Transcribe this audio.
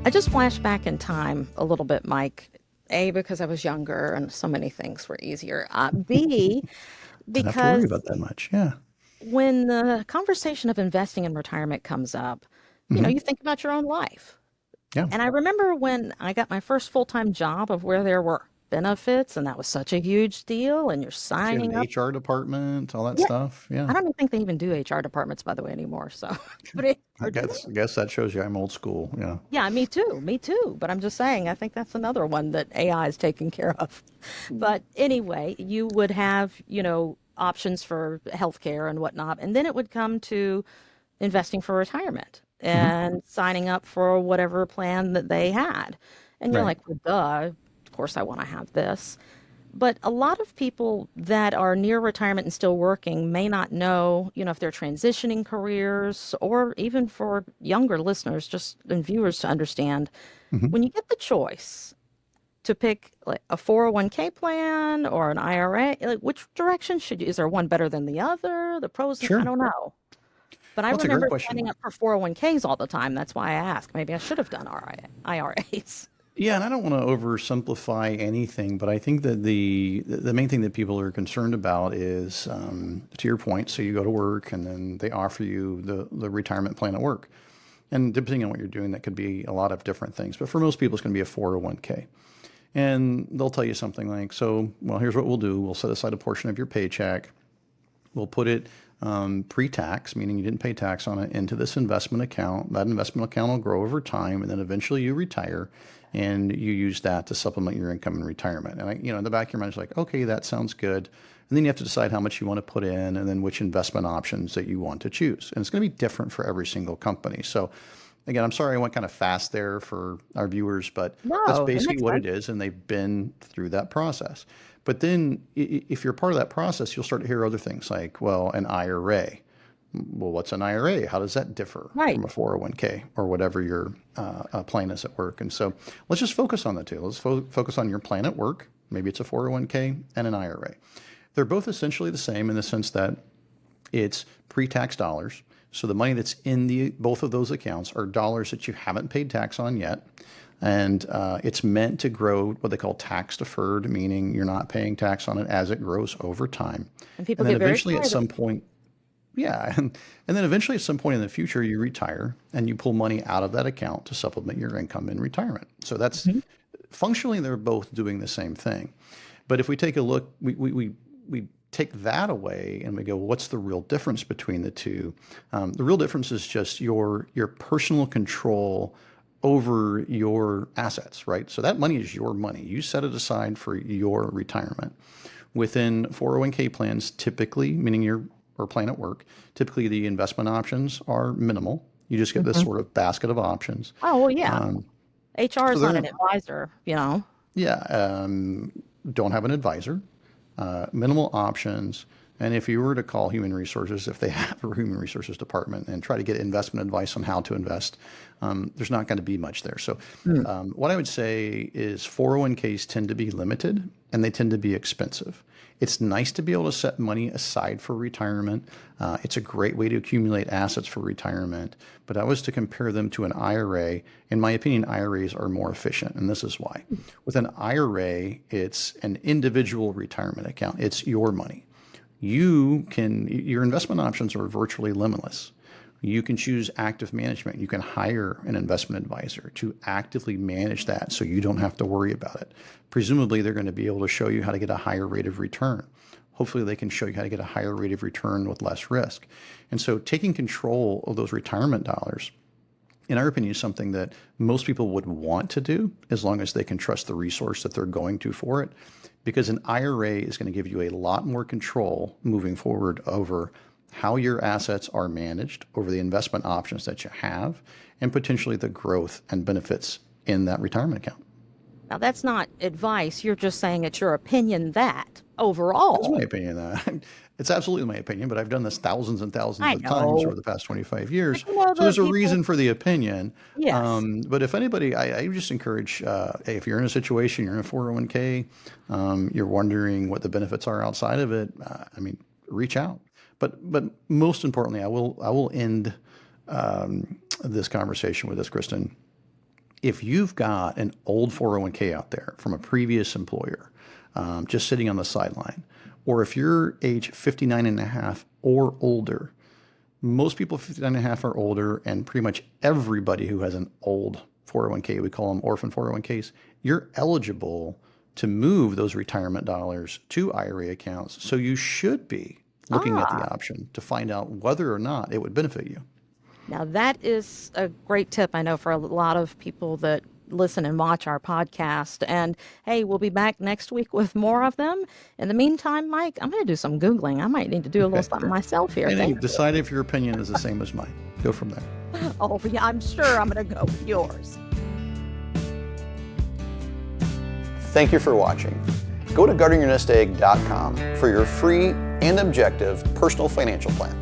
I just flashed back in time a little bit, Mike. A, because I was younger and so many things were easier. B, Don't have to worry because about that much. Yeah. when the conversation of investing in retirement comes up, Hmm. you think about your own life. Yeah. And I remember when I got my first full-time job of where there were benefits, and that was such a huge deal, and you're She had an signing up. HR department, all that Yeah, stuff. I Yeah. don't even think they even do HR departments, by the way, anymore. So, but it, I or do guess I guess that shows you I'm old school. Yeah. Yeah, me too. Me too. But I'm just saying, I think that's another one that AI is taking care of. But anyway, you would have, options for healthcare and whatnot. And then it would come to investing for retirement Hmm. and signing up for whatever plan that they had. And you're Right. like, well, duh, of course I want to have this. But a lot of people that are near retirement and still working may not know, if they're transitioning careers or even for younger listeners, just and viewers to understand Hmm. when you get the choice to pick like a 401k plan or an IRA, like which direction should you, is there one better than the other? The pros, I Sure. don't know. But I Well, that's a great remember question. signing up for 401ks all the time. That's why I asked. Maybe I should have done IRAs. Yeah, and I don't want to oversimplify anything, but I think that the main thing that people are concerned about is, to your point. So you go to work, and then they offer you the retirement plan at work, and depending on what you're doing, that could be a lot of different things. But for most people, it's going to be a 401k. And they'll tell you something like, so, well, here's what we'll do. We'll set aside a portion of your paycheck. We'll put it pre-tax, meaning you didn't pay tax on it, into this investment account. That investment account will grow over time, and then eventually you retire, and you use that to supplement your income in retirement. And in the back of your mind, it's like, okay, that sounds good. And then you have to decide how much you want to put in, and then which investment options that you want to choose. And it's going to be different for every single company. So again, I'm sorry I went kind of fast there for our viewers, but that's No, it basically makes what sense. it is, and they've been through that process. But then, if you're part of that process, you'll start to hear other things like, well, an IRA. Well, what's an IRA? How does that differ Right. from a 401k or whatever your plan is at work? And so let's just focus on the two. Let's focus on your plan at work. Maybe it's a 401k and an IRA. They're both essentially the same in the sense that it's pre-tax dollars. So the money that's in both of those accounts are dollars that you haven't paid tax on yet. And it's meant to grow what they call tax deferred, meaning you're not paying tax on it as it grows over time. And people And then get very eventually at excited. some point, yeah, and then eventually at some point in the future, you retire and you pull money out of that account to supplement your income in retirement. So that's Mhm. functionally, they're both doing the same thing. But if we take a look, we take that away and we go, what's the real difference between the two? The real difference is just your personal control over your assets, right? So that money is your money. You set it aside for your retirement. Within 401k plans, typically, meaning your or plan at work, typically the investment options are minimal. You just get this Mhm. sort of basket of options. Oh, well, yeah. Um, HR so is not they're an advisor. yeah, don't have an advisor, minimal options. And if you were to call human resources, if they have a human resources department and try to get investment advice on how to invest, there's not going to be much there. So, Mm. what I would say is 401ks tend to be limited and they tend to be expensive. It's nice to be able to set money aside for retirement. It's a great way to accumulate assets for retirement. But I was to compare them to an IRA. In my opinion, IRAs are more efficient, and this is why. With an IRA, it's an individual retirement account. It's your money. Your investment options are virtually limitless. You can choose active management. You can hire an investment advisor to actively manage that so you don't have to worry about it. Presumably, they're going to be able to show you how to get a higher rate of return. Hopefully, they can show you how to get a higher rate of return with less risk. And so, taking control of those retirement dollars, in our opinion, is something that most people would want to do as long as they can trust the resource that they're going to for it. Because an IRA is going to give you a lot more control moving forward over how your assets are managed, over the investment options that you have, and potentially the growth and benefits in that retirement account. Now, that's not advice. You're just saying it's your opinion that That's my overall. opinion. It's absolutely my opinion, but I've done this thousands and thousands I of times know. over the past 25 But years. So the there's a people, reason for the opinion. yes. But if anybody, I just encourage, hey, if you're in a situation, you're in a 401k, you're wondering what the benefits are outside of it, reach out. But most importantly, I will end this conversation with this, Kristen. If you've got an old 401k out there from a previous employer, just sitting on the sideline, or if you're age 59 and a half or older, most people 59 and a half are older, and pretty much everybody who has an old 401k, we call them orphan 401ks, you're eligible to move those retirement dollars to IRA accounts. So you should be looking at the option to find out whether or not it would benefit you. Now, that is a great tip, I know, for a lot of people that listen and watch our podcast. And hey, we'll be back next week with more of them. In the meantime, Mike, I'm going to do some Googling. I might need to do a little something myself here. And decide if your opinion is the same as mine. Go from there. Oh, yeah, I'm sure I'm going to go with yours. Thank you for watching. Go to guardingyournestegg.com for your free and objective personal financial plan.